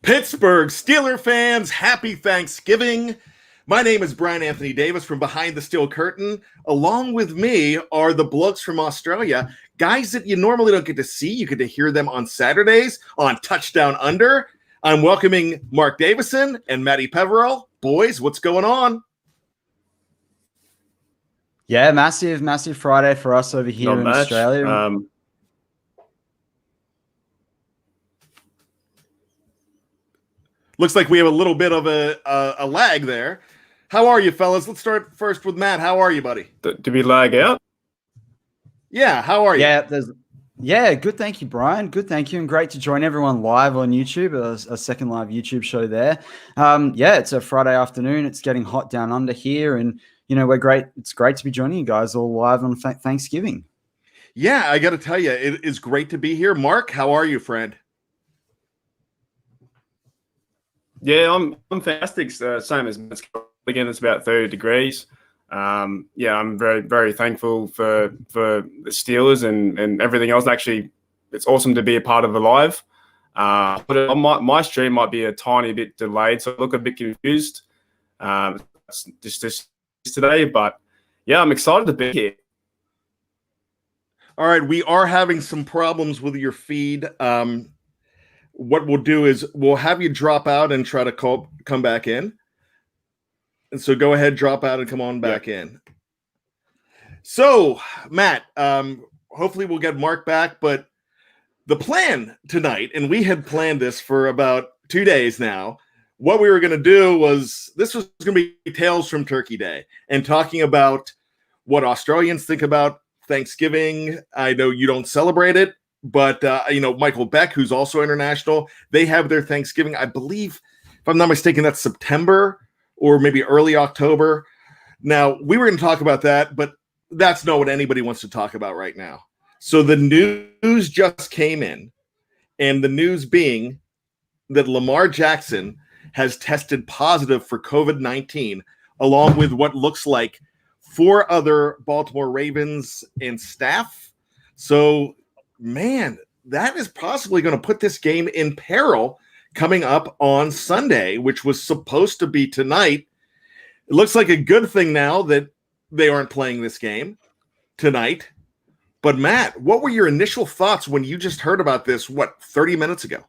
Pittsburgh Steeler fans, happy Thanksgiving. My name is Bryan Anthony Davis from Behind the Steel Curtain. Along with me are the blokes from Australia, guys that you normally don't get to see. You get to hear them on Saturdays on Touchdown Under. I'm welcoming Mark Davison and Matty Peverell. Boys, what's going on? Yeah, massive Friday for us over here in Australia. Looks like we have a little bit of a lag there. How are you, fellas? Let's start first with Matt. How are you, buddy? Did we lag out? Yeah, how are you? Yeah, good. Thank you, Brian. Good, thank you. And great to join everyone live on YouTube, a second live YouTube show there. It's a Friday afternoon. It's getting hot down under here. And, we're great. It's great to be joining you guys all live on Thanksgiving. Yeah, I got to tell you, it is great to be here. Mark, how are you, friend? Yeah, I'm fantastic. Same as Matt's. Again, it's about 30 degrees. I'm very, very thankful for the Steelers and everything else. Actually, it's awesome to be a part of Alive. But my stream might be a tiny bit delayed, so I look a bit confused just today. But yeah, I'm excited to be here. All right, we are having some problems with your feed. What we'll do is we'll have you drop out and try to come back in. And so go ahead, drop out and come on back in. So, Matt, hopefully we'll get Mark back. But the plan tonight, and we had planned this for about 2 days now, what we were going to do was this was going to be Tales from Turkey Day and talking about what Australians think about Thanksgiving. I know you don't celebrate it. But, Michael Beck, who's also international, they have their Thanksgiving. I believe, if I'm not mistaken, that's September or maybe early October. Now, we were going to talk about that, but that's not what anybody wants to talk about right now. So the news just came in, and the news being that Lamar Jackson has tested positive for COVID-19, along with what looks like 4 other Baltimore Ravens and staff. So, man, that is possibly going to put this game in peril coming up on Sunday, which was supposed to be tonight. It looks like a good thing now that they aren't playing this game tonight. But Matt, what were your initial thoughts when you just heard about this, 30 minutes ago?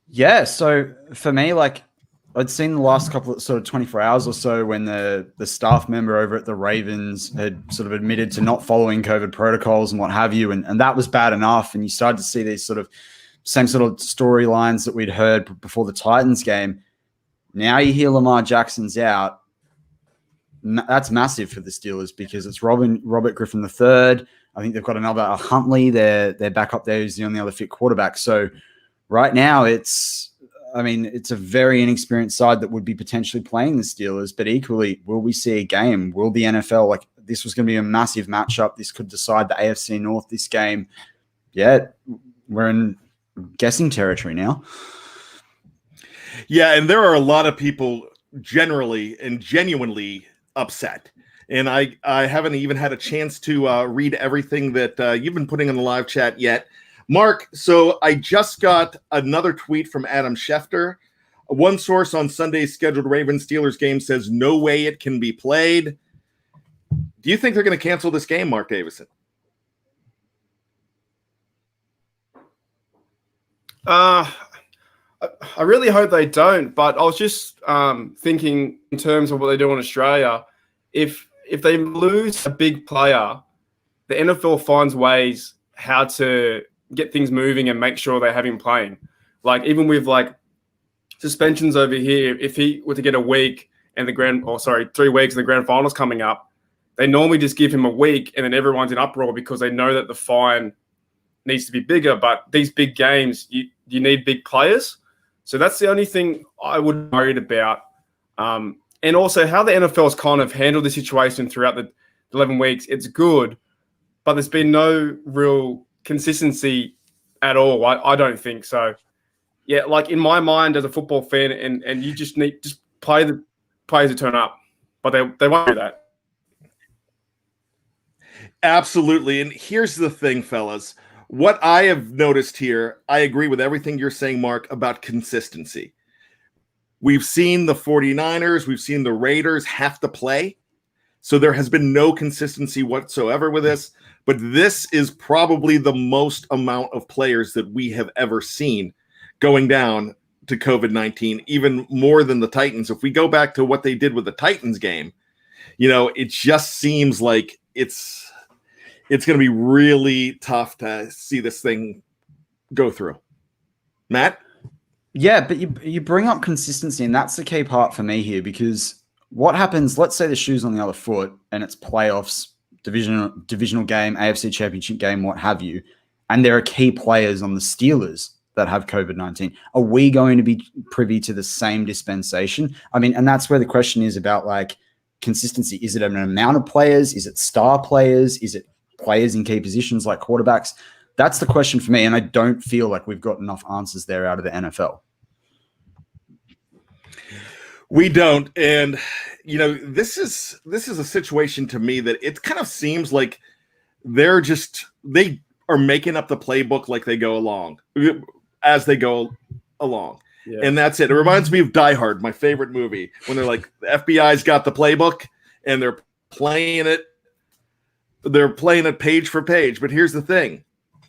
Yeah, so for me, I'd seen the last couple of sort of 24 hours or so when the staff member over at the Ravens had sort of admitted to not following COVID protocols and what have you. And that was bad enough. And you started to see these same sort of storylines that we'd heard before the Titans game. Now you hear Lamar Jackson's out. That's massive for the Steelers because it's Robert Griffin III. I think they've got another Huntley. Their backup there is the only other fit quarterback. So right now it's a very inexperienced side that would be potentially playing the Steelers, but equally, will we see a game? Will the NFL, this was going to be a massive matchup. This could decide the AFC North this game. Yeah, we're in guessing territory now. Yeah, and there are a lot of people generally and genuinely upset. And I haven't even had a chance to read everything that you've been putting in the live chat yet. Mark, so I just got another tweet from Adam Schefter. One source on Sunday's scheduled Ravens-Steelers game says no way it can be played. Do you think they're going to cancel this game, Mark Davison? I really hope they don't, but I was just thinking in terms of what they do in Australia. If they lose a big player, the NFL finds ways how to get things moving and make sure they have him playing. Even with suspensions over here, if he were to get a week and 3 weeks and the grand finals coming up, they normally just give him a week and then everyone's in uproar because they know that the fine needs to be bigger. But these big games, you need big players. So that's the only thing I would be worried about. And also how the NFL's kind of handled the situation throughout the 11 weeks. It's good, but there's been no real consistency at all. I don't think so. Yeah, in my mind as a football fan, and you just play the players to turn up, but they won't do that. Absolutely. And here's the thing, fellas. what I have noticed here, I agree with everything you're saying, Mark, about consistency. We've seen the 49ers, we've seen the Raiders have to play. So there has been no consistency whatsoever with this. But this is probably the most amount of players that we have ever seen going down to COVID-19, even more than the Titans. If we go back to what they did with the Titans game, it just seems like it's going to be really tough to see this thing go through. Matt? Yeah, but you bring up consistency, and that's the key part for me here, because what happens, let's say the shoe's on the other foot and it's playoffs, divisional game, AFC championship game, what have you, and there are key players on the Steelers that have COVID-19. Are we going to be privy to the same dispensation? I mean, and that's where the question is about like consistency. Is it an amount of players? Is it star players? Is it players in key positions like quarterbacks? That's the question for me, and I don't feel like we've got enough answers there out of the NFL. We don't, and this is a situation to me that it kind of seems like they are making up the playbook like they go along, as they go along, and that's it. It reminds me of Die Hard, my favorite movie, when they're like the FBI's got the playbook and they're playing it page for page. But here's the thing.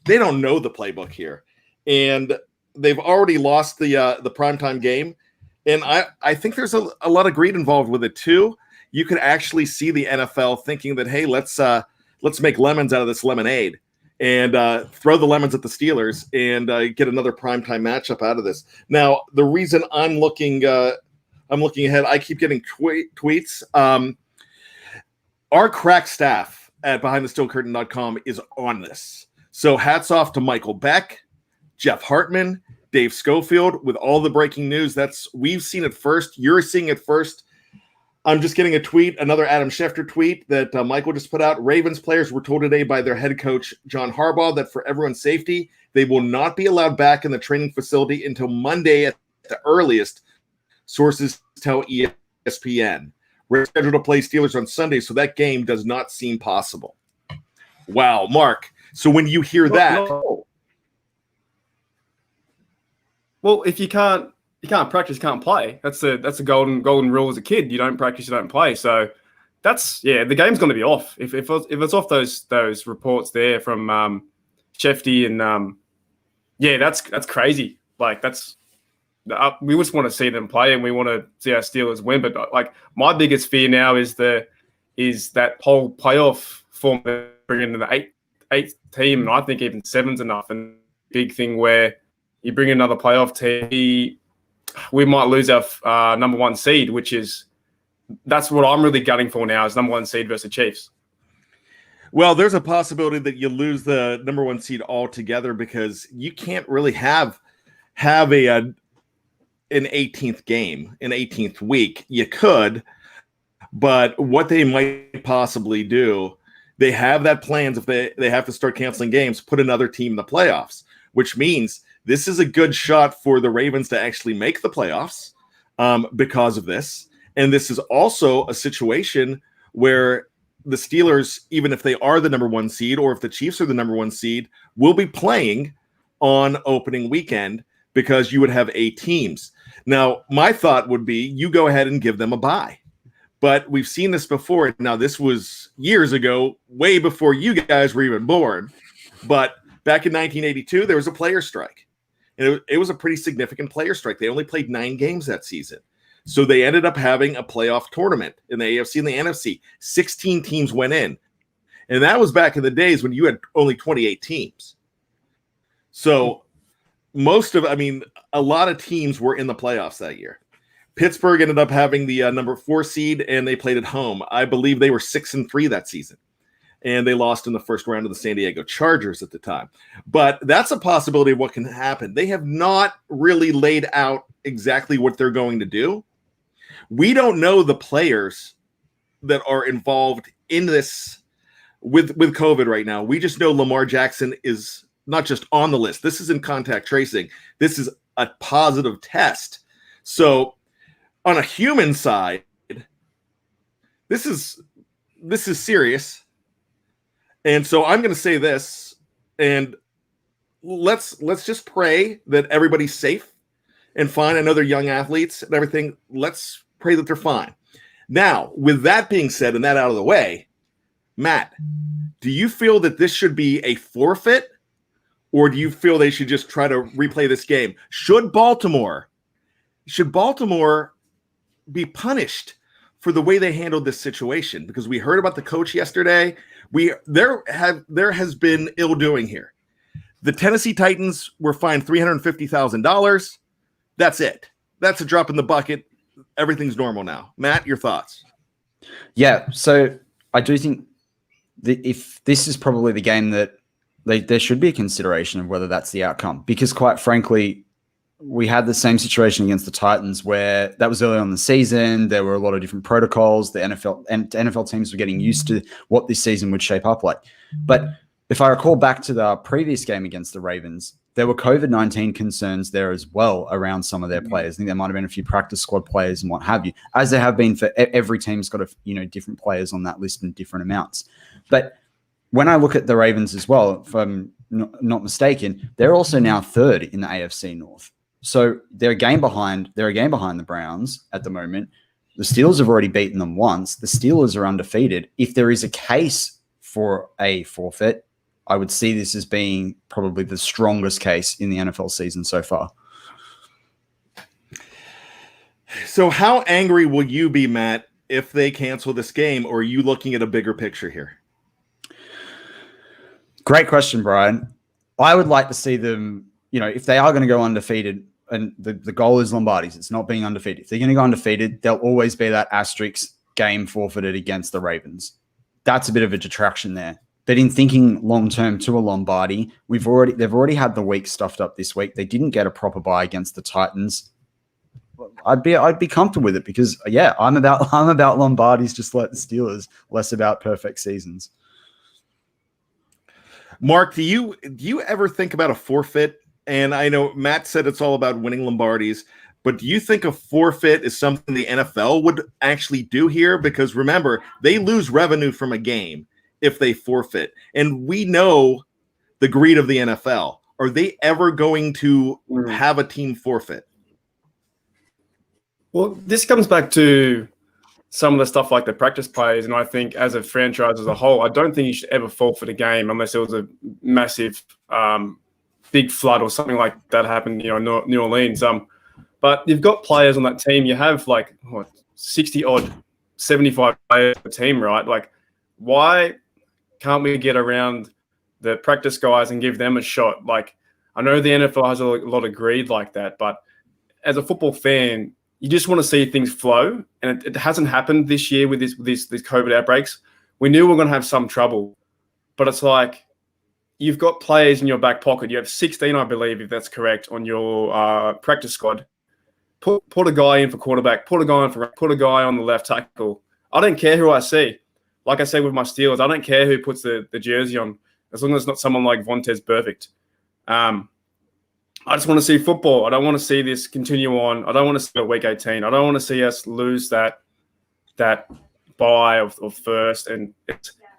They don't know the playbook here, and they've already lost the primetime game, and I think there's a lot of greed involved with it too. You can actually see the NFL thinking that, hey, let's make lemons out of this lemonade and throw the lemons at the Steelers and get another primetime matchup out of this. Now, the reason I'm looking ahead, I keep getting tweets. Our crack staff at BehindTheSteelCurtain.com is on this. So hats off to Michael Beck, Jeff Hartman, Dave Schofield with all the breaking news. We've seen it first. You're seeing it first. I'm just getting a tweet, another Adam Schefter tweet that Michael just put out. Ravens players were told today by their head coach, John Harbaugh, that for everyone's safety, they will not be allowed back in the training facility until Monday at the earliest. Sources tell ESPN. We're scheduled to play Steelers on Sunday, so that game does not seem possible. Wow, Mark. So when you hear that, well, if you can't practice, you can't play. That's a golden rule as a kid. You don't practice, you don't play. So the game's going to be off. If it's off those reports there from Shefty and that's crazy. Like we just want to see them play and we want to see our Steelers win. But like my biggest fear now is that whole playoff format bringing in the eighth team, and I think even 7's enough. And big thing where you bring another playoff team, we might lose our number one seed, that's what I'm really gunning for now is number one seed versus the Chiefs. Well, there's a possibility that you lose the number one seed altogether because you can't really have an 18th game, an 18th week. You could, but what they might possibly do, they have that plans if they have to start canceling games, put another team in the playoffs, which means this is a good shot for the Ravens to actually make the playoffs because of this. And this is also a situation where the Steelers, even if they are the number one seed or if the Chiefs are the number one seed, will be playing on opening weekend because you would have 8 teams. Now, my thought would be you go ahead and give them a bye. But we've seen this before. Now, this was years ago, way before you guys were even born. But back in 1982, there was a player strike. And it was a pretty significant player strike. They only played 9 games that season. So they ended up having a playoff tournament in the AFC and the NFC. 16 teams went in. And that was back in the days when you had only 28 teams. So a lot of teams were in the playoffs that year. Pittsburgh ended up having the number 4 seed, and they played at home. I believe they were 6-3 that season. And they lost in the first round of the San Diego Chargers at the time. But that's a possibility of what can happen. They have not really laid out exactly what they're going to do. We don't know the players that are involved in this with COVID right now. We just know Lamar Jackson is not just on the list. This isn't contact tracing. This is a positive test. So on a human side, this is serious. And so I'm going to say this, and let's just pray that everybody's safe and fine. I know they're young athletes and everything. Let's pray that they're fine. Now, with that being said and that out of the way, Matt, do you feel that this should be a forfeit, or do you feel they should just try to replay this game? Should Baltimore be punished for the way they handled this situation? Because we heard about the coach yesterday. There has been ill doing here. The Tennessee Titans were fined $350,000. That's it. That's a drop in the bucket. Everything's normal now. Matt, your thoughts? Yeah, so I do think that if this is probably the game that there should be a consideration of whether that's the outcome, because quite frankly, we had the same situation against the Titans where that was early on in the season. There were a lot of different protocols. The NFL teams were getting used to what this season would shape up like. But if I recall back to the previous game against the Ravens, there were COVID-19 concerns there as well around some of their players. I think there might have been a few practice squad players and what have you, as there have been for every team's got different players on that list and different amounts. But when I look at the Ravens as well, if I'm not mistaken, they're also now third in the AFC North. So they're a game behind the Browns at the moment. The Steelers have already beaten them once. The Steelers are undefeated. If there is a case for a forfeit, I would see this as being probably the strongest case in the NFL season so far. So how angry will you be, Matt, if they cancel this game, or are you looking at a bigger picture here? Great question, Brian. I would like to see them, if they are going to go undefeated, and the goal is Lombardi's, it's not being undefeated. If they're going to go undefeated, there'll always be that asterisk game forfeited against the Ravens. That's a bit of a detraction there. But in thinking long-term to a Lombardi, they've already had the week stuffed up this week. They didn't get a proper bye against the Titans. I'd be comfortable with it because, yeah, I'm about Lombardis just like the Steelers, less about perfect seasons. Mark, do you ever think about a forfeit? And I know Matt said it's all about winning Lombardis, but do you think a forfeit is something the NFL would actually do here? Because remember, they lose revenue from a game if they forfeit. And we know the greed of the NFL. Are they ever going to have a team forfeit? Well, this comes back to some of the stuff like the practice plays, and I think as a franchise as a whole, I don't think you should ever forfeit a game unless there was a massive big flood or something like that happened, in New Orleans. But you've got players on that team. You have 60 odd, 75 players per team, right? Like, why can't we get around the practice guys and give them a shot? Like, I know the NFL has a lot of greed like that, but as a football fan, you just want to see things flow, and it hasn't happened this year with these COVID outbreaks. We knew we were going to have some trouble, but it's like you've got players in your back pocket. You have 16, I believe, if that's correct, on your practice squad. Put a guy in for quarterback. Put a guy on the left tackle. I don't care who I see. Like I say with my Steelers, I don't care who puts the jersey on, as long as it's not someone like Vontaze Burfict. I just want to see football. I don't want to see this continue on. I don't want to see it at week 18. I don't want to see us lose that bye of first. And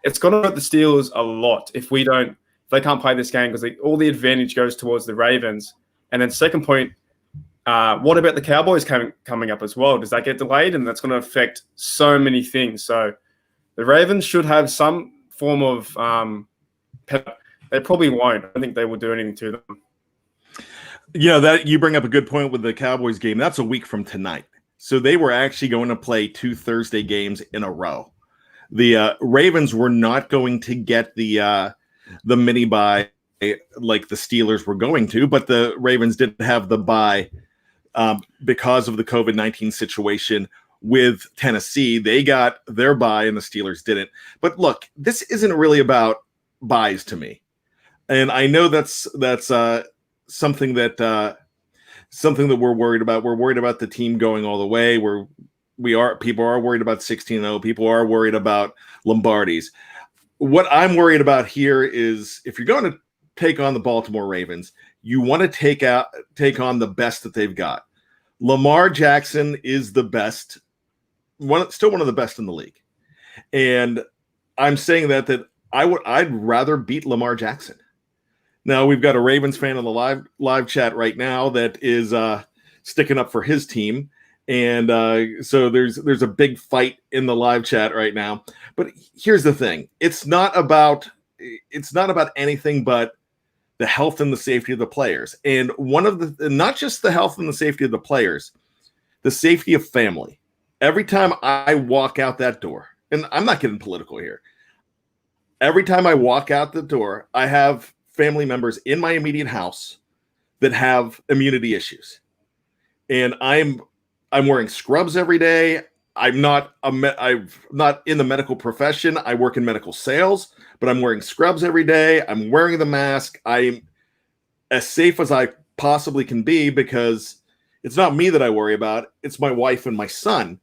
it's going to hurt the Steelers a lot if they can't play this game, because all the advantage goes towards the Ravens. And then second point, what about the Cowboys coming up as well? Does that get delayed? And that's going to affect so many things. So the Ravens should have some form of they probably won't. I don't think they will do anything to them. That you bring up a good point with the Cowboys game. That's a week from tonight. So they were actually going to play 2 Thursday games in a row. The Ravens were not going to get the mini bye like the Steelers were going to, but the Ravens didn't have the bye because of the COVID-19 situation with Tennessee. They got their bye and the Steelers didn't. But look, this isn't really about buys to me. And I know that's something that we're worried about. We're worried about the team going all the way. People are worried about 16-0. People are worried about Lombardis. What I'm worried about here is if you're going to take on the Baltimore Ravens, you want to take on the best that they've got. Lamar Jackson is the best, still one of the best in the league. And I'm saying that I'd rather beat Lamar Jackson. Now we've got a Ravens fan in the live chat right now that is sticking up for his team, and so there's a big fight in the live chat right now. But here's the thing: it's not about anything but the health and the safety of the players, and not just the health and the safety of the players, the safety of family. Every time I walk out that door, and I'm not getting political here. Every time I walk out the door, I have family members in my immediate house that have immunity issues, and I'm wearing scrubs every day. I'm not in the medical profession. I work in medical sales, but I'm wearing scrubs every day. I'm wearing the mask. I'm as safe as I possibly can be because it's not me that I worry about. It's my wife and my son.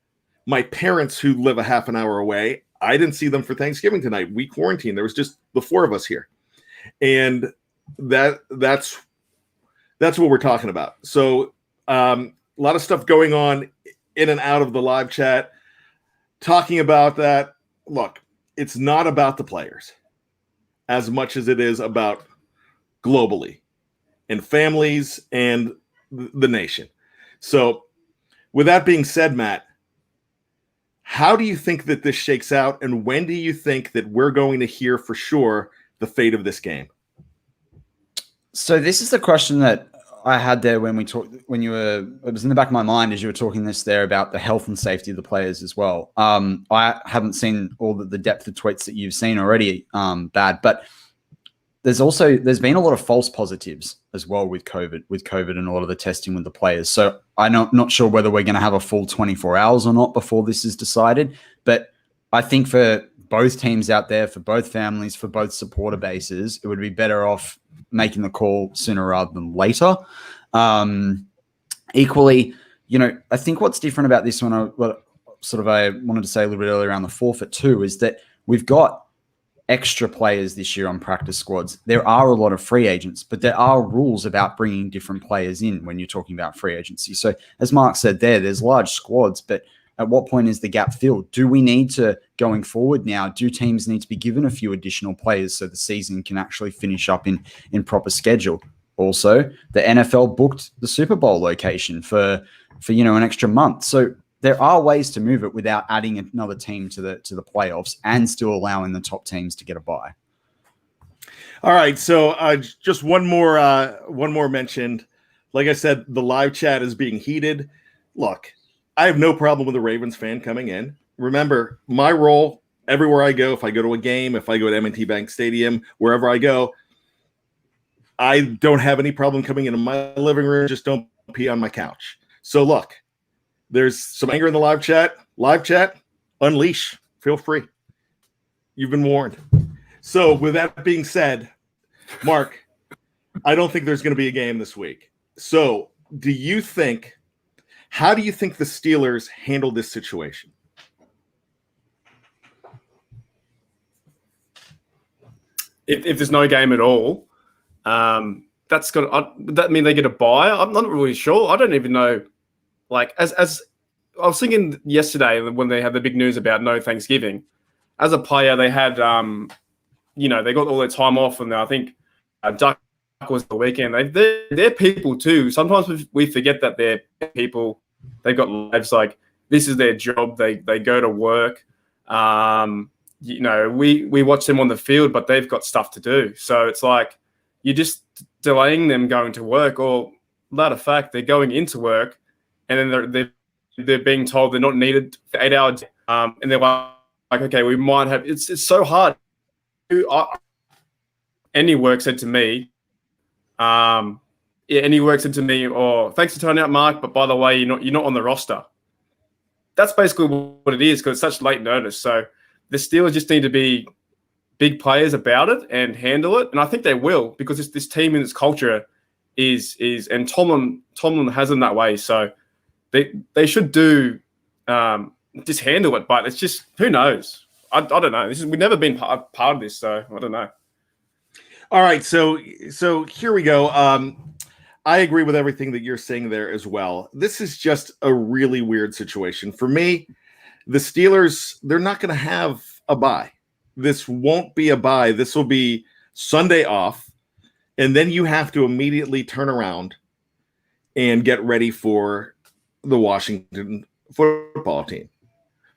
My parents who live a half an hour away, I didn't see them for Thanksgiving tonight. We quarantined. There was just the four of us here. And that's what we're talking about. So a lot of stuff going on in and out of the live chat, talking about that. Look, it's not about the players as much as it is about globally and families and the nation. So with that being said, Matt, how do you think that this shakes out, and when do you think that we're going to hear for sure the fate of this game? So this is the question that I had there when it was in the back of my mind as you were talking this there about the health and safety of the players as well. I haven't seen all the depth of tweets that you've seen already, Bad, but there's been a lot of false positives as well with COVID and a lot of the testing with the players. So I'm not sure whether we're going to have a full 24 hours or not before this is decided. But I think for both teams out there, for both families, for both supporter bases, it would be better off making the call sooner rather than later. Equally, I think what's different about this one, I wanted to say a little bit earlier around the forfeit too, is that we've got extra players this year on practice squads. There are a lot of free agents, but there are rules about bringing different players in when you're talking about free agency. So as Mark said there's large squads, but at what point is the gap filled? Do we need to, going forward now, do teams need to be given a few additional players so the season can actually finish up in proper schedule? Also, the NFL booked the Super Bowl location for an extra month. So there are ways to move it without adding another team to the playoffs and still allowing the top teams to get a bye. All right, so just one more mentioned. Like I said, the live chat is being heated. Look, I have no problem with a Ravens fan coming in. Remember, my role everywhere I go, if I go to a game, if I go to M&T Bank Stadium, wherever I go, I don't have any problem coming into my living room. Just don't pee on my couch. So look, there's some anger in the live chat. Live chat, unleash. Feel free. You've been warned. So with that being said, Mark, I don't think there's going to be a game this week. So how do you think the Steelers handle this situation? If there's no game at all, that mean they get a bye? I'm not really sure. I don't even know. Like as I was thinking yesterday when they had the big news about no Thanksgiving, as a player they had they got all their time off, and I think Duck was the weekend. They're people too. Sometimes we forget that they're people. They've got lives. Like this is their job. They go to work. We watch them on the field, but they've got stuff to do. So it's like you're just delaying them going to work, or matter of fact, they're going into work, and then they're being told they're not needed for 8 hours, and they're like, okay, we might have. It's so hard. Any work said to me, or thanks for turning out, Mark, but by the way, you're not on the roster. That's basically what it is because it's such late notice. So the Steelers just need to be big players about it and handle it, and I think they will because this team and this culture is and Tomlin has them that way. So they should do just handle it, but it's just who knows. I don't know. We've never been part of this, so I don't know. All right, so here we go. I agree with everything that you're saying there as well. This is just a really weird situation. For me, the Steelers, they're not going to have a bye. This won't be a bye. This will be Sunday off. And then you have to immediately turn around and get ready for the Washington football team,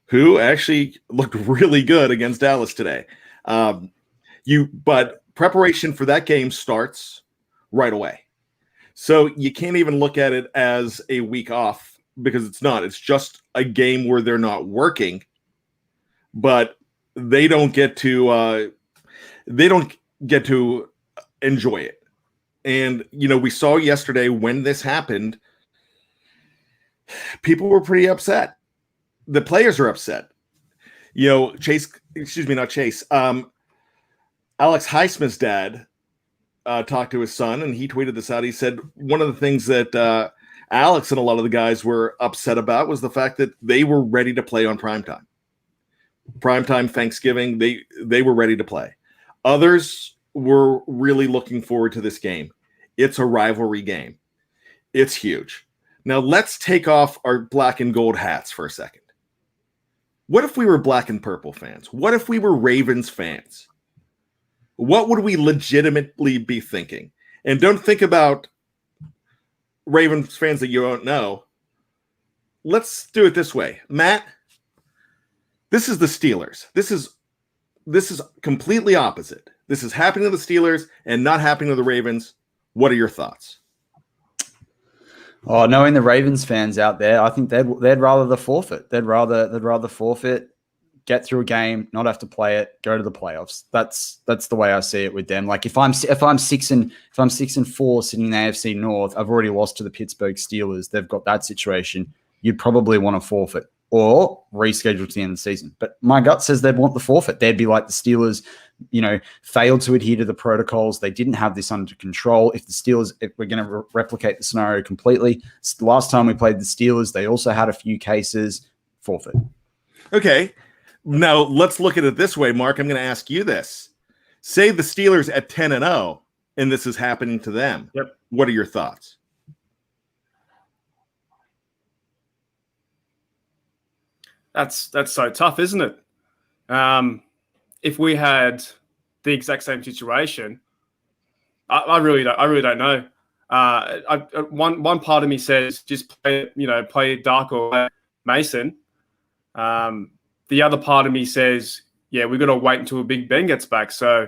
who actually looked really good against Dallas today. But preparation for that game starts right away. So you can't even look at it as a week off, because it's not. It's just a game where they're not working, but they don't get to enjoy it. And we saw yesterday when this happened, people were pretty upset. The players are upset. Alex Highsmith's dad talked to his son, and he tweeted this out. He said one of the things that Alex and a lot of the guys were upset about was the fact that they were ready to play on primetime. Primetime Thanksgiving, they were ready to play. Others were really looking forward to this game. It's a rivalry game. It's huge. Now let's take off our black and gold hats for a second. What if we were black and purple fans? What if we were Ravens fans? What would we legitimately be thinking? And don't think about Ravens fans that you don't know. Let's do it this way. Matt, this is the Steelers. This is completely opposite. This is happening to the Steelers and not happening to the Ravens. What are your thoughts? Oh, knowing the Ravens fans out there, I think they'd rather the forfeit. They'd rather forfeit, get through a game, not have to play it, go to the playoffs. That's the way I see it with them. Like if I'm 6-4 sitting in the AFC North, I've already lost to the Pittsburgh Steelers. They've got that situation. You'd probably want to forfeit or reschedule to the end of the season. But my gut says they'd want the forfeit. They'd be like the Steelers, failed to adhere to the protocols. They didn't have this under control. If we're going to replicate the scenario completely, the last time we played the Steelers, they also had a few cases. Forfeit. Okay. Now let's look at it this way, Mark. I'm going to ask you this. Say the Steelers at 10-0, and this is happening to them. Yep. What are your thoughts? That's so tough, isn't it? If we had the exact same situation, I really don't know. One part of me says just play dark or Mason. The other part of me says, yeah, we've got to wait until Big Ben gets back. So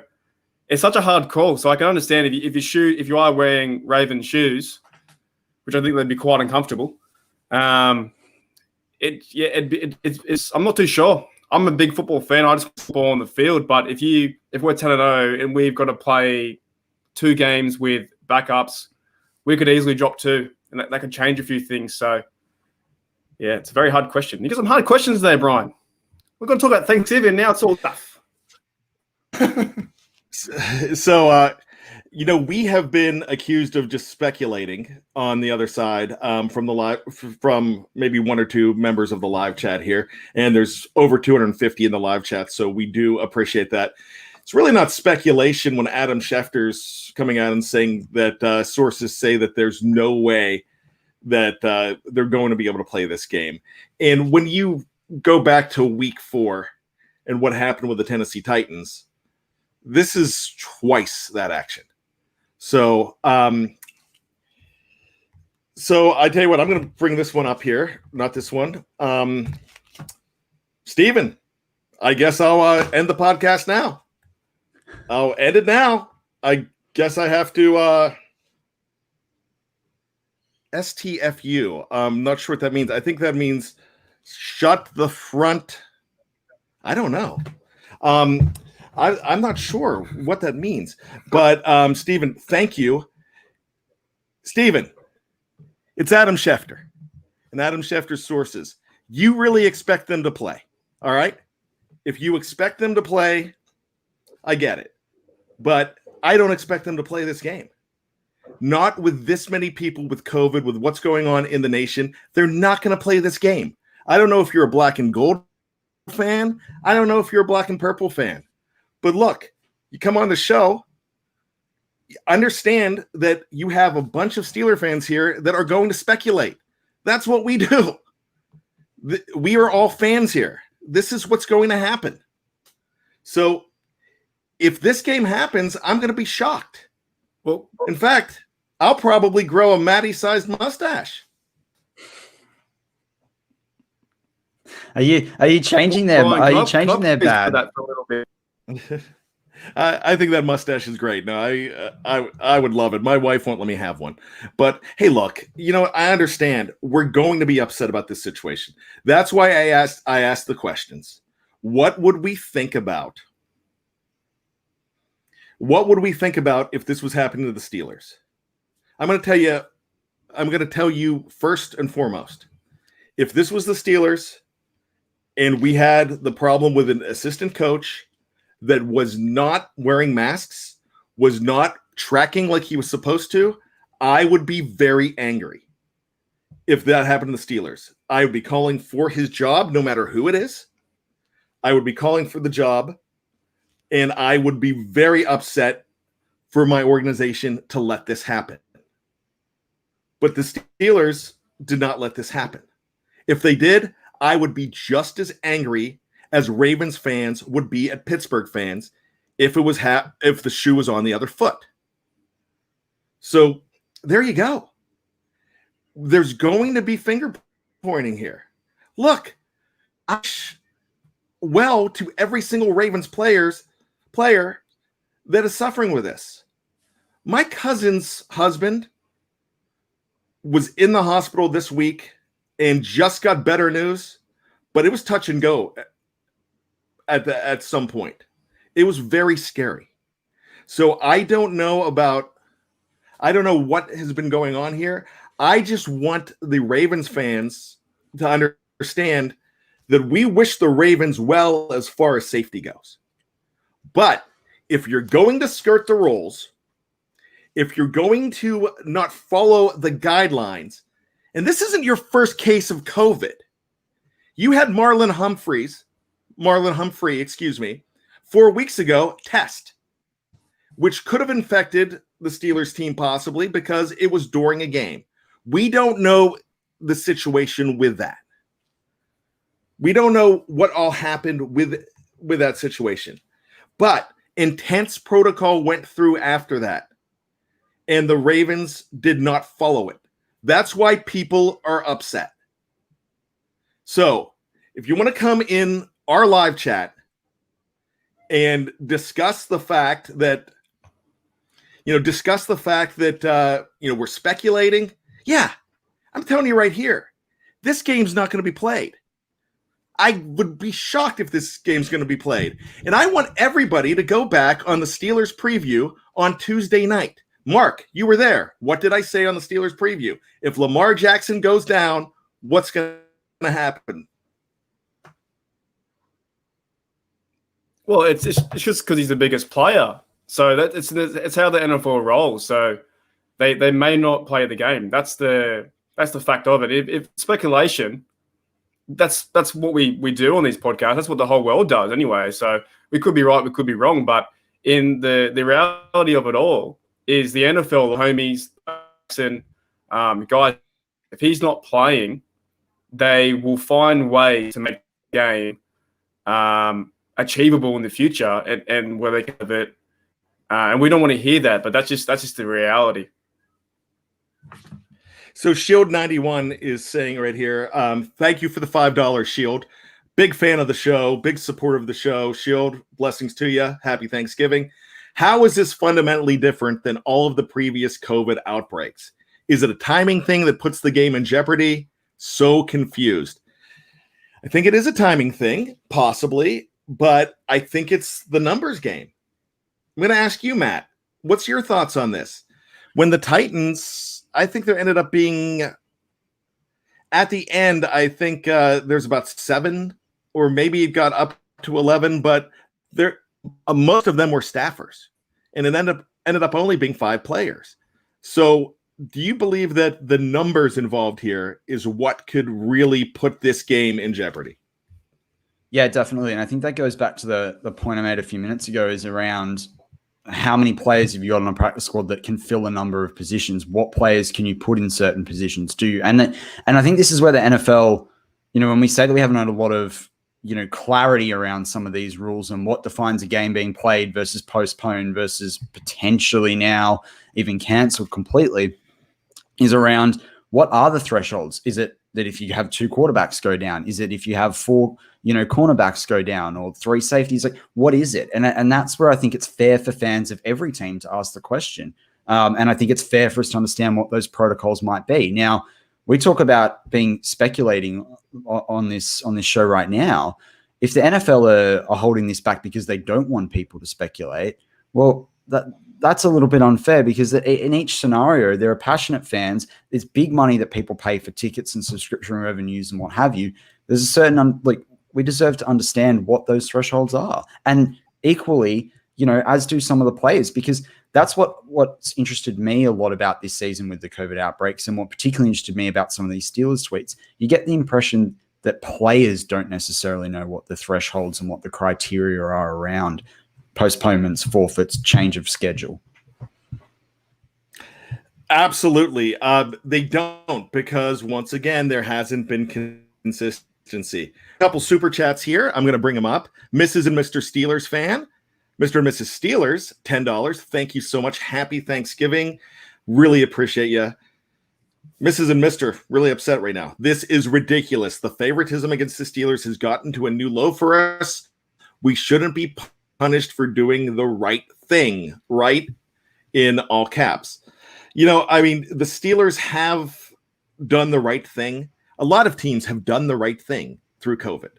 it's such a hard call. So I can understand if you are wearing Raven shoes, which I think they'd be quite uncomfortable. It's I'm not too sure. I'm a big football fan. I just want football on the field. But if we're 10-0 and we've got to play 2 games with backups, we could easily drop 2, and that could change a few things. So yeah, it's a very hard question. You got some hard questions there, Brian. We're going to talk about Thanksgiving now. It's all tough. So, we have been accused of just speculating on the other side from maybe 1 or 2 members of the live chat here. And there's over 250 in the live chat. So we do appreciate that. It's really not speculation when Adam Schefter's coming out and saying that sources say that there's no way that they're going to be able to play this game. And when you go back to week 4 and what happened with the Tennessee Titans, this is twice that action. So I tell you what, I'm going to bring this one up here, not this one. Steven, I guess I'll end the podcast now. I'll end it now. I guess I have to STFU. I'm not sure what that means. I think that means shut the front. I don't know. I'm not sure what that means. But, Stephen, thank you. Stephen, it's Adam Schefter and Adam Schefter's sources. You really expect them to play, all right? If you expect them to play, I get it. But I don't expect them to play this game. Not with this many people with COVID, with what's going on in the nation. They're not going to play this game. I don't know if you're a black and gold fan. I don't know if you're a black and purple fan. But look, you come on the show, understand that you have a bunch of Steeler fans here that are going to speculate. That's what we do. We are all fans here. This is what's going to happen. So if this game happens, I'm going to be shocked. Well, In fact, I'll probably grow a Matty-sized mustache. Are you changing their? Brian, Are can you I- can I changing their please put bad? that for a little bit? I think that mustache is great. No, I would love it. My wife won't let me have one. But hey, look, I understand we're going to be upset about this situation. That's why I asked the questions. What would we think about? What would we think about if this was happening to the Steelers? I'm going to tell you first and foremost. If this was the Steelers and we had the problem with an assistant coach that was not wearing masks, was not tracking like he was supposed to, I would be very angry if that happened to the Steelers. I would be calling for his job, no matter who it is. I would be calling for the job, and I would be very upset for my organization to let this happen. But the Steelers did not let this happen. If they did, I would be just as angry as Ravens fans would be at Pittsburgh fans if if the shoe was on the other foot. So there you go. There's going to be finger pointing here. Look, to every single Ravens player that is suffering with this. My cousin's husband was in the hospital this week and just got better news, but it was touch and go at some point. It was very scary. So I don't know what has been going on here. I just want the Ravens fans to understand that we wish the Ravens well as far as safety goes. But if you're going to skirt the rules, if you're going to not follow the guidelines, and this isn't your first case of COVID. You had Marlon Humphrey, 4 weeks ago, test, which could have infected the Steelers team possibly because it was during a game. We don't know the situation with that. We don't know what all happened with that situation. But intense protocol went through after that, and the Ravens did not follow it. That's why people are upset. So if you want to come in our live chat and discuss the fact that, we're speculating. Yeah, I'm telling you right here, this game's not going to be played. I would be shocked if this game's going to be played. And I want everybody to go back on the Steelers preview on Tuesday night. Mark, you were there. What did I say on the Steelers preview? If Lamar Jackson goes down, what's going to happen? Well, it's just because he's the biggest player. So it's how the NFL rolls. So they may not play the game. That's the fact of it. If speculation, that's what we do on these podcasts. That's what the whole world does anyway. So we could be right, we could be wrong. But in the reality of it all is the NFL, the homies, and guys, if he's not playing, they will find ways to make the game achievable in the future and where they can have it. And we don't want to hear that, but that's just the reality. So Shield 91 is saying right here, thank you for the $5, Shield. Big fan of the show, big supporter of the show. Shield, blessings to you. Happy Thanksgiving. How is this fundamentally different than all of the previous COVID outbreaks? Is it a timing thing that puts the game in jeopardy? So confused. I think it is a timing thing, possibly, but I think it's the numbers game. I'm going to ask you, Matt, what's your thoughts on this? When the Titans, I think there ended up being, at the end, I think there's about 7, or maybe it got up to 11, but most of them were staffers, and it ended up only being 5 players. So do you believe that the numbers involved here is what could really put this game in jeopardy? Yeah, definitely. And I think that goes back to the point I made a few minutes ago, is around how many players have you got on a practice squad that can fill a number of positions? What players can you put in certain positions? And I think this is where the NFL, when we say that we haven't had a lot of clarity around some of these rules and what defines a game being played versus postponed versus potentially now even cancelled completely is around what are the thresholds? Is it that if you have 2 quarterbacks go down? Is it if you have 4, cornerbacks go down or 3 safeties? Like, what is it? And that's where I think it's fair for fans of every team to ask the question. And I think it's fair for us to understand what those protocols might be. Now, we talk about speculating on this show right now. If the NFL are holding this back because they don't want people to speculate, well, that's a little bit unfair because in each scenario, there are passionate fans. There's big money that people pay for tickets and subscription revenues and what have you. There's a certain, we deserve to understand what those thresholds are. And equally, as do some of the players, because that's what's interested me a lot about this season with the COVID outbreaks, and what particularly interested me about some of these Steelers tweets. You get the impression that players don't necessarily know what the thresholds and what the criteria are around postponements, forfeits, change of schedule. Absolutely. They don't, because once again, there hasn't been consistency. A couple super chats here. I'm going to bring them up. Mrs. and Mr. Steelers fan. Mr. and Mrs. Steelers, $10. Thank you so much. Happy Thanksgiving. Really appreciate you. Mrs. and Mr. really upset right now. This is ridiculous. The favoritism against the Steelers has gotten to a new low for us. We shouldn't be punished for doing the right thing, right? In all caps. The Steelers have done the right thing. A lot of teams have done the right thing through COVID.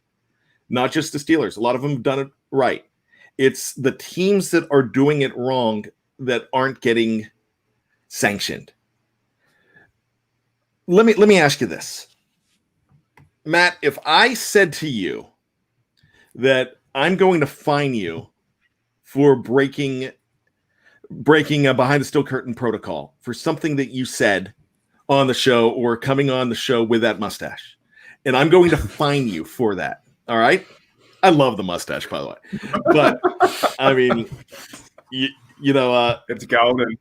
Not just the Steelers. A lot of them have done it right. It's the teams that are doing it wrong that aren't getting sanctioned. Let me ask you this. Matt, if I said to you that I'm going to fine you for breaking a behind the steel curtain protocol for something that you said on the show or coming on the show with that mustache, and I'm going to fine you for that, all right? I love the mustache, by the way. But it's golden.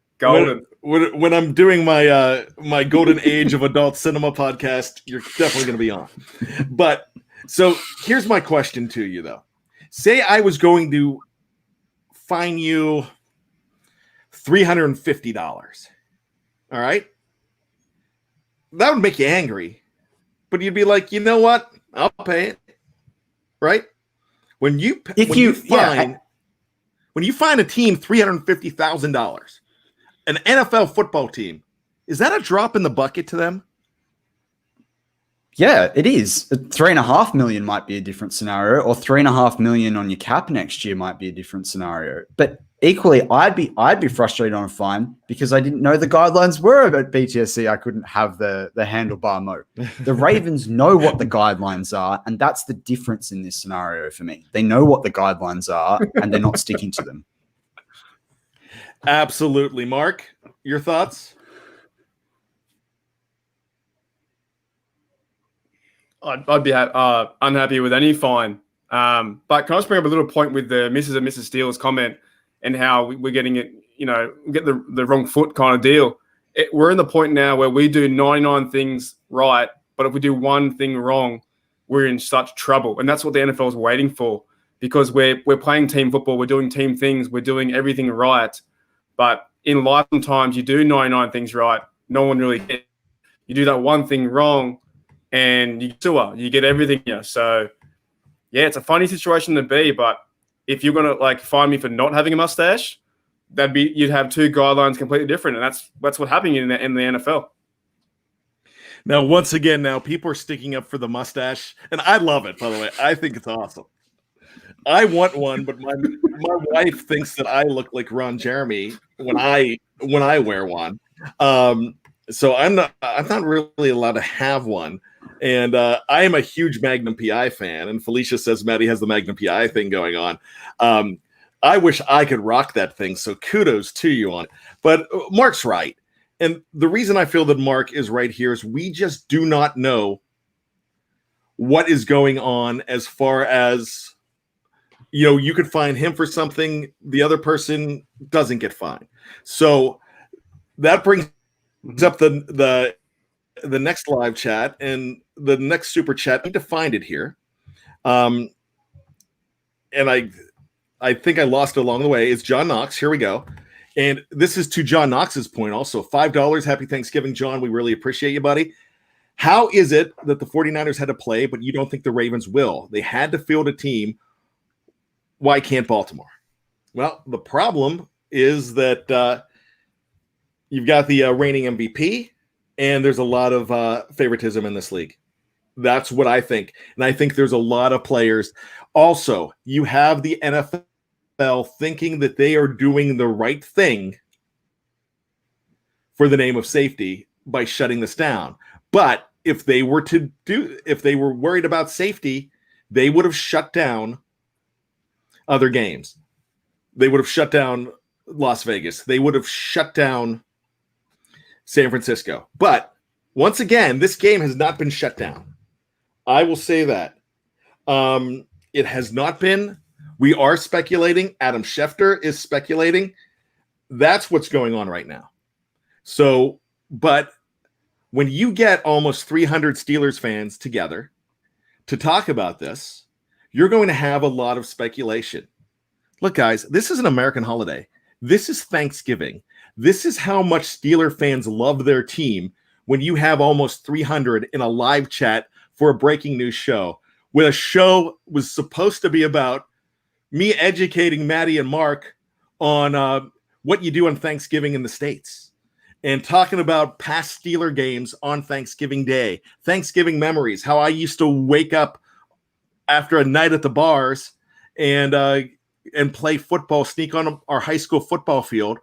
When I'm doing my golden age of adult cinema podcast, you're definitely going to be on. But so here's my question to you, though. Say I was going to fine you $350. All right, that would make you angry, but you'd be like, you know what? I'll pay it, right? When you fine a team $350,000, an NFL football team, is that a drop in the bucket to them? Yeah, it is. 3.5 million might be a different scenario, or 3.5 million on your cap next year might be a different scenario. But equally, I'd be frustrated on a fine because I didn't know the guidelines were about BTSC. I couldn't have the handlebar mode. The Ravens know what the guidelines are, and that's the difference in this scenario for me. They know what the guidelines are, and they're not sticking to them. Absolutely. Mark, your thoughts? I'd be unhappy with any fine. But can I just bring up a little point with the Mrs. and Mrs. Steelers comment and how we're getting it, get the wrong foot kind of deal. We're in the point now where we do 99 things right, but if we do one thing wrong, we're in such trouble. And that's what the NFL is waiting for, because we're playing team football, we're doing team things, we're doing everything right. But in life, sometimes you do 99 things right, no one really cares. You do that one thing wrong, and you get everything. So, yeah, it's a funny situation to be. But if you're gonna fine me for not having a mustache, you'd have two guidelines completely different, and that's what's happening in the NFL. Now, once again, people are sticking up for the mustache, and I love it. By the way, I think it's awesome. I want one, but my wife thinks that I look like Ron Jeremy when I wear one. So I'm not really allowed to have one. And I am a huge Magnum PI fan, and Felicia says Maddie has the Magnum PI thing going on. I wish I could rock that thing, so kudos to you on it. But Mark's right. And the reason I feel that Mark is right here is we just do not know what is going on as far as, you could fine him for something, the other person doesn't get fined. So that brings up the next live chat and the next super chat. I need to find it here. And I think I lost it along the way. It's John Knox. Here we go. And this is to John Knox's point also. $5. Happy Thanksgiving, John. We really appreciate you, buddy. How is it that the 49ers had to play, but you don't think the Ravens will? They had to field a team. Why can't Baltimore? Well, the problem is that you've got the reigning MVP, and there's a lot of favoritism in this league. That's what I think. And I think there's a lot of players. Also, you have the NFL thinking that they are doing the right thing for the name of safety by shutting this down. But if they were worried about safety, they would have shut down other games. They would have shut down Las Vegas. They would have shut down San Francisco. But once again, this game has not been shut down. I will say that. It has not been. We are speculating. Adam Schefter is speculating. That's what's going on right now. So, but when you get almost 300 Steelers fans together to talk about this, you're going to have a lot of speculation. Look, guys, this is an American holiday. This is Thanksgiving. This is how much Steeler fans love their team when you have almost 300 in a live chat for a breaking news show, where a show was supposed to be about me educating Maddie and Mark on what you do on Thanksgiving in the States and talking about past Steeler games on Thanksgiving Day, Thanksgiving memories, how I used to wake up after a night at the bars and play football, sneak on our high school football field.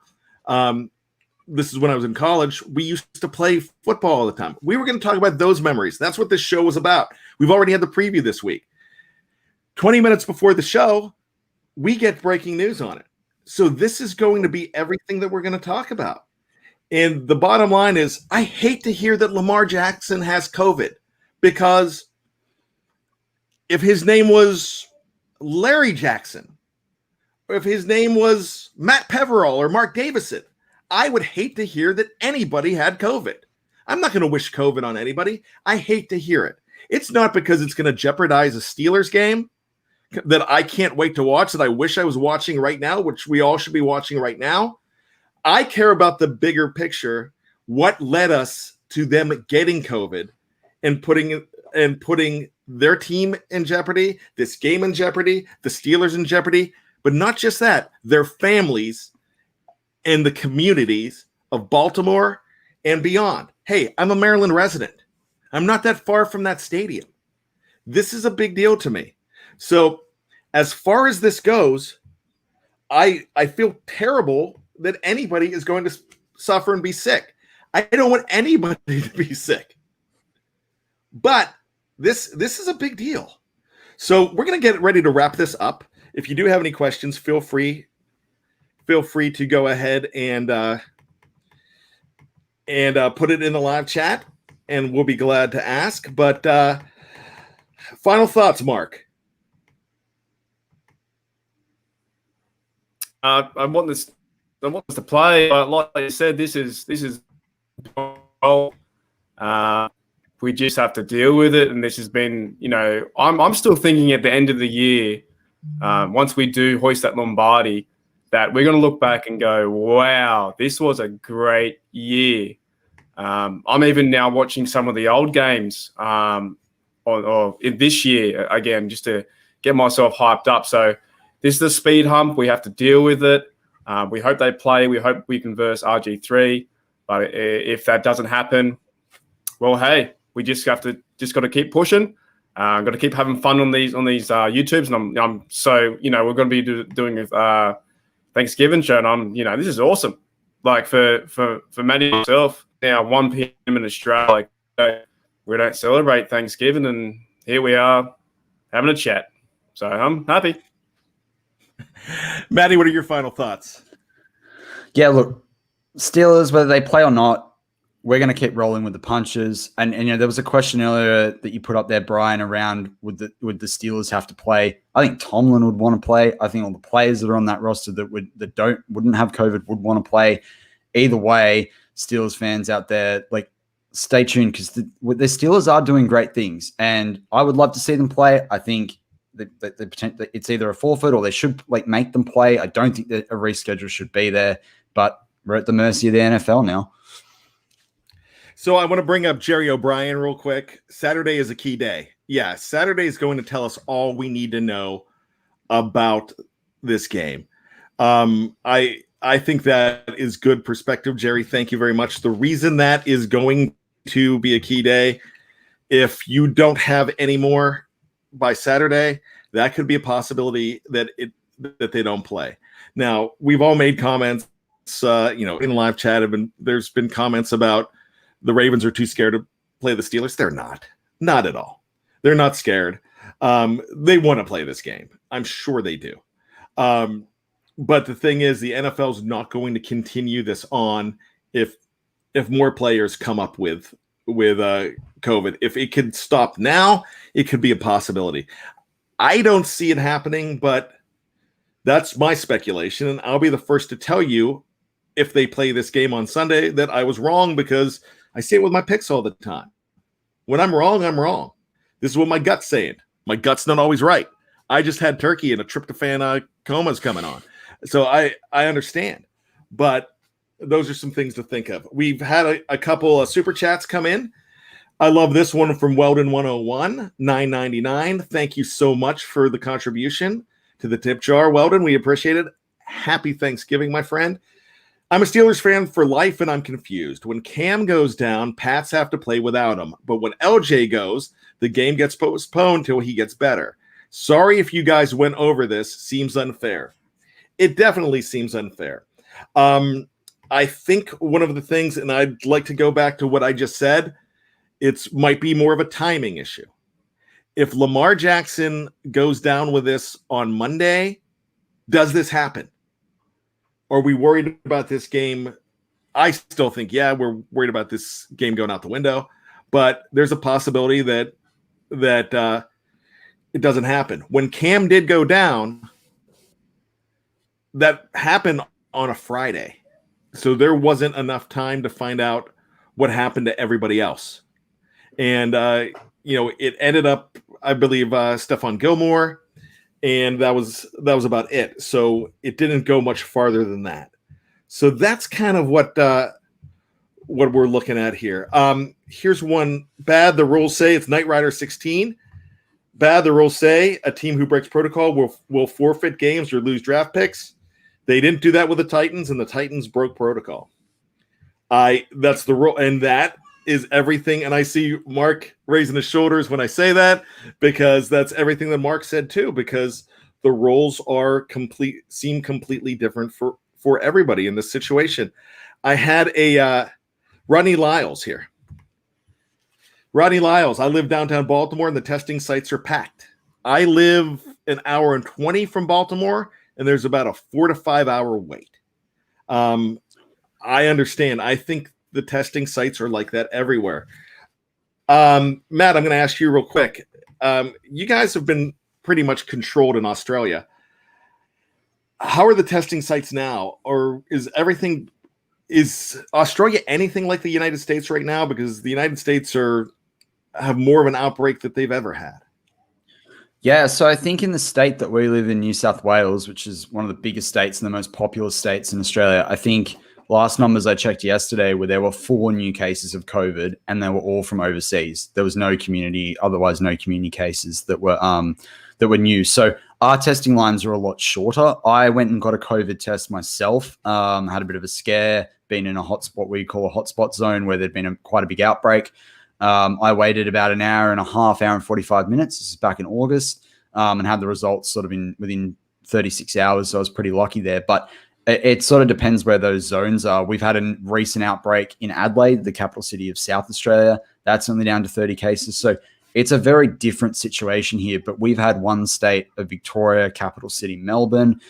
This is when I was in college. We used to play football all the time. We were going to talk about those memories. That's what this show was about. We've already had the preview this week. 20 minutes before the show, we get breaking news on it. So this is going to be everything that we're going to talk about. And the bottom line is, I hate to hear that Lamar Jackson has COVID, because if his name was Larry Jackson, or if his name was Matt Peverall or Mark Davison, I would hate to hear that anybody had COVID. I'm not going to wish COVID on anybody. I hate to hear it. It's not because it's going to jeopardize a Steelers game that I can't wait to watch, that I wish I was watching right now, which we all should be watching right now. I care about the bigger picture, what led us to them getting COVID and putting their team in jeopardy, this game in jeopardy, the Steelers in jeopardy, but not just that, their families and the communities of Baltimore and beyond. Hey, I'm a Maryland resident. I'm not that far from that stadium. This is a big deal to me. So as far as this goes, I feel terrible that anybody is going to suffer and be sick. I don't want anybody to be sick. But this is a big deal. So we're going to get ready to wrap this up. If you do have any questions, feel free to go ahead and put it in the live chat, and we'll be glad to ask. But final thoughts, Mark. I want this to play. Like you said, this is we just have to deal with it. And this has been, I'm still thinking at the end of the year, once we do hoist that Lombardi, that we're going to look back and go, wow, this was a great year. I'm even now watching some of the old games or in this year again, just to get myself hyped up. So this is the speed hump. We have to deal with it. We hope they play. We hope we can verse RG3. But if that doesn't happen, well, hey, we just got to keep pushing. Got to keep having fun on these YouTubes, and I'm so we're going to be doing a Thanksgiving show, and I'm this is awesome. Like for Maddie and myself, now 1 p.m. in Australia, we don't celebrate Thanksgiving, and here we are having a chat. So I'm happy. Maddie, what are your final thoughts? Yeah, look, Steelers, whether they play or not, we're going to keep rolling with the punches. And there was a question earlier that you put up there, Brian, around would the Steelers have to play? I think Tomlin would want to play. I think all the players that are on that roster that wouldn't have COVID would want to play. Either way, Steelers fans out there, stay tuned, because the Steelers are doing great things, and I would love to see them play. I think it's either a forfeit or they should like make them play. I don't think that a reschedule should be there, but we're at the mercy of the NFL now. So I want to bring up Jerry O'Brien real quick. Saturday is a key day. Yeah, Saturday is going to tell us all we need to know about this game. I think that is good perspective, Jerry. Thank you very much. The reason that is going to be a key day, if you don't have any more by Saturday, that could be a possibility that they don't play. Now, we've all made comments, in live chat. There's been comments about the Ravens are too scared to play the Steelers. They're not at all. They're not scared. They want to play this game. I'm sure they do. But the thing is, the NFL is not going to continue this on if more players come up with COVID. If it could stop now, it could be a possibility. I don't see it happening, but that's my speculation, and I'll be the first to tell you if they play this game on Sunday that I was wrong, because I say it with my picks all the time. When I'm wrong, I'm wrong. This is what my gut's saying. My gut's not always right. I just had turkey and a tryptophan coma's coming on. So I understand. But those are some things to think of. We've had a couple of super chats come in. I love this one from Weldon 101, $9.99. Thank you so much for the contribution to the tip jar, Weldon. We appreciate it. Happy Thanksgiving, my friend. I'm a Steelers fan for life, and I'm confused. When Cam goes down, Pats have to play without him. But when LJ goes, the game gets postponed till he gets better. Sorry if you guys went over this. Seems unfair. It definitely seems unfair. I think one of the things, and I'd like to go back to what I just said, it might be more of a timing issue. If Lamar Jackson goes down with this on Monday, does this happen? Are we worried about this game? I still think, yeah, we're worried about this game going out the window, but there's a possibility that it doesn't happen. When Cam did go down, that happened on a Friday. So there wasn't enough time to find out what happened to everybody else. And, it ended up, I believe, Stephon Gilmore, and that was about it. So it didn't go much farther than that. So that's kind of what we're looking at here. Here's one. Bad, the rules say, it's Knight Rider 16. Bad, the rules say a team who breaks protocol will forfeit games or lose draft picks. They didn't do that with the Titans, and the Titans broke protocol. That's the rule, and that is everything. And I see Mark raising his shoulders when I say that, because that's everything that Mark said too, because the roles seem completely different for everybody in this situation. I had a Rodney Lyles here. Rodney Lyles, I live downtown Baltimore, and the testing sites are packed. I live an hour and 20 from Baltimore, and there's about a 4 to 5 hour wait. I understand. I think the testing sites are like that everywhere. Matt, I'm going to ask you real quick. You guys have been pretty much controlled in Australia. How are the testing sites now? Or is Australia anything like the United States right now? Because the United States have more of an outbreak that they've ever had. Yeah, so I think in the state that we live in, New South Wales, which is one of the biggest states and the most populous states in Australia, I think last numbers I checked yesterday were there were 4 new cases of COVID, and they were all from overseas. There was no community cases that were new. So our testing lines are a lot shorter. I went and got a COVID test myself, had a bit of a scare, been in a hotspot, we call a hotspot zone, where there'd been quite a big outbreak. I waited about an hour and a half, hour and 45 minutes. This is back in August, and had the results sort of within 36 hours. So I was pretty lucky there. But it sort of depends where those zones are. We've had a recent outbreak in Adelaide, the capital city of South Australia. That's only down to 30 cases. So it's a very different situation here. But we've had one state of Victoria, capital city Melbourne.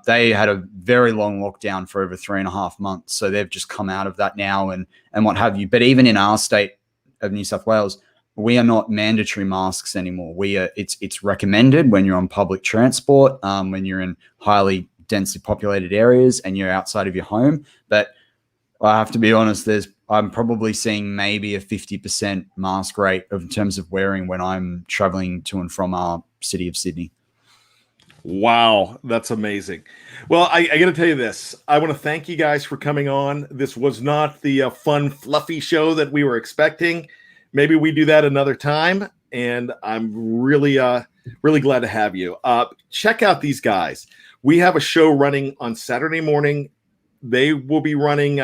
They had a very long lockdown for over 3.5 months. So they've just come out of that now and what have you. But even in our state of New South Wales, we are not mandatory masks anymore. It's recommended when you're on public transport, when you're in highly densely populated areas and you're outside of your home. But I have to be honest, I'm probably seeing maybe a 50% mask rate in terms of wearing when I'm traveling to and from our city of Sydney. Wow, that's amazing. Well, I got to tell you this. I want to thank you guys for coming on. This was not the fun, fluffy show that we were expecting. Maybe we do that another time, and I'm really, really glad to have you. Check out these guys. We have a show running on Saturday morning. They will be running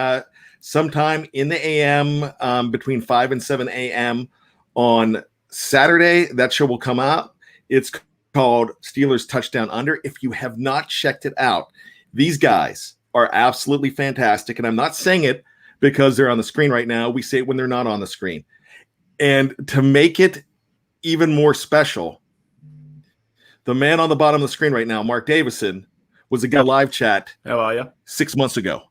sometime in the AM between 5 and 7 a.m. on Saturday. That show will come out. It's called Steelers Touchdown Under. If you have not checked it out, these guys are absolutely fantastic. And I'm not saying it because they're on the screen right now. We say it when they're not on the screen. And to make it even more special, the man on the bottom of the screen right now, Mark Davison, was a guy live chat. How are you? 6 months ago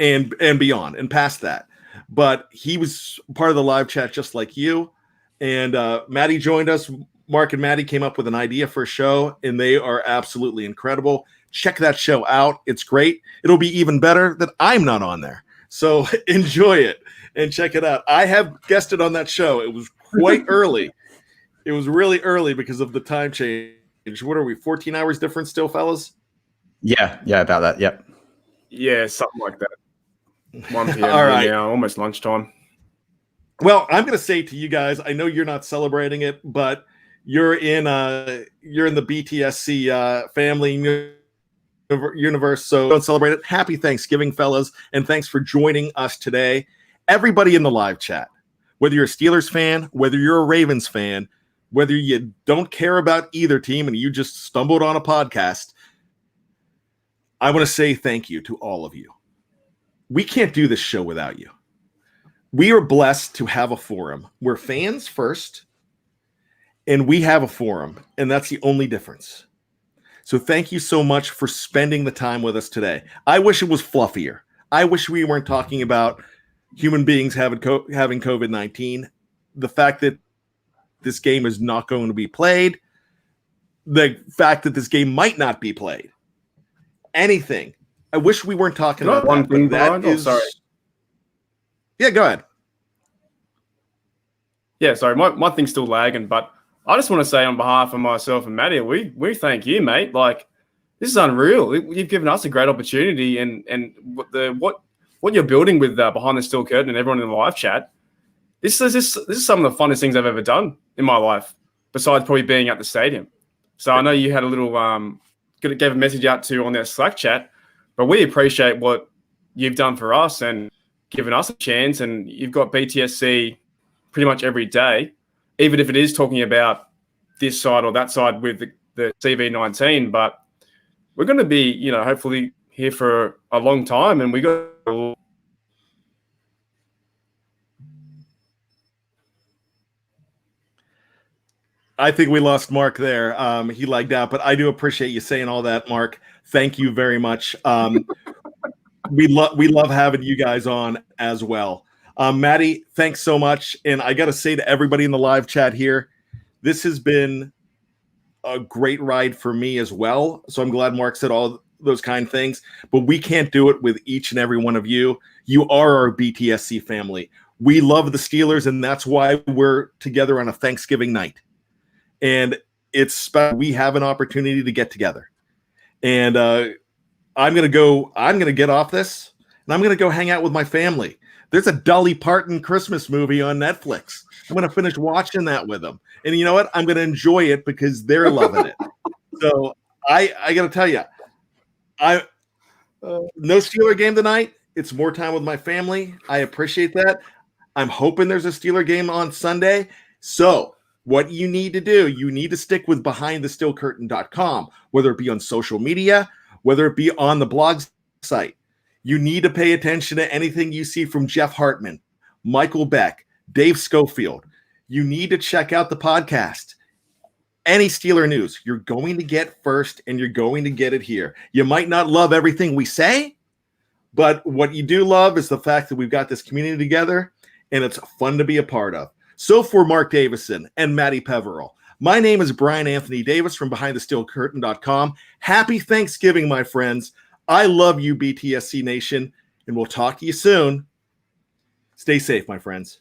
and beyond and past that. But he was part of the live chat just like you. And Maddie joined us. Mark and Maddie came up with an idea for a show, and they are absolutely incredible. Check that show out. It's great. It'll be even better that I'm not on there. So enjoy it and check it out. I have guested on that show. It was quite early. It was really early because of the time change. What are we, 14 hours difference still, fellas? Yeah, about that. Yep. Yeah, something like that. 1 p.m. All right. Now, almost lunchtime. Well, I'm going to say to you guys, I know you're not celebrating it, but you're in the BTSC family universe, so don't celebrate it. Happy Thanksgiving, fellas, and thanks for joining us today. Everybody in the live chat, whether you're a Steelers fan, whether you're a Ravens fan, whether you don't care about either team and you just stumbled on a podcast, I want to say thank you to all of you. We can't do this show without you. We are blessed to have a forum. We're fans first, and we have a forum, and that's the only difference. So thank you so much for spending the time with us today. I wish it was fluffier. I wish we weren't talking about human beings having COVID-19. The fact that this game is not going to be played, the fact that this game might not be played, anything. I wish we weren't talking about one that. thing, That Brian? is... sorry. Yeah, go ahead. Yeah, sorry. My thing's still lagging, but I just want to say on behalf of myself and Maddie, we thank you, mate. Like, this is unreal. You've given us a great opportunity, and what you're building with Behind the Steel Curtain and everyone in the live chat. This is some of the funnest things I've ever done in my life, besides probably being at the stadium. So I know you had a little gave a message out to on that Slack chat, but we appreciate what you've done for us and given us a chance. And you've got BTSC pretty much every day, even if it is talking about this side or that side with the CV19. But we're going to be, hopefully here for a long time, and we got. I think we lost Mark there. He lagged out, but I do appreciate you saying all that, Mark. Thank you very much. We love having you guys on as well. Maddie, thanks so much. And I got to say to everybody in the live chat here, this has been a great ride for me as well. So I'm glad Mark said all those kind things, but we can't do it with each and every one of you. You are our BTSC family. We love the Steelers, and that's why we're together on a Thanksgiving night. And it's special. We have an opportunity to get together. And I'm going to get off this, and I'm going to go hang out with my family. There's a Dolly Parton Christmas movie on Netflix. I'm going to finish watching that with them. And you know what? I'm going to enjoy it because they're loving it. So I got to tell you, no Steeler game tonight. It's more time with my family. I appreciate that. I'm hoping there's a Steeler game on Sunday. So what you need to do, you need to stick with BehindTheSteelCurtain.com, whether it be on social media, whether it be on the blog site. You need to pay attention to anything you see from Jeff Hartman, Michael Beck, Dave Schofield. You need to check out the podcast. Any Steeler news, you're going to get first, and you're going to get it here. You might not love everything we say, but what you do love is the fact that we've got this community together, and it's fun to be a part of. So for Mark Davison and Maddie Peverell, my name is Bryan Anthony Davis from BehindTheSteelCurtain.com. Happy Thanksgiving, my friends. I love you, BTSC Nation, and we'll talk to you soon. Stay safe, my friends.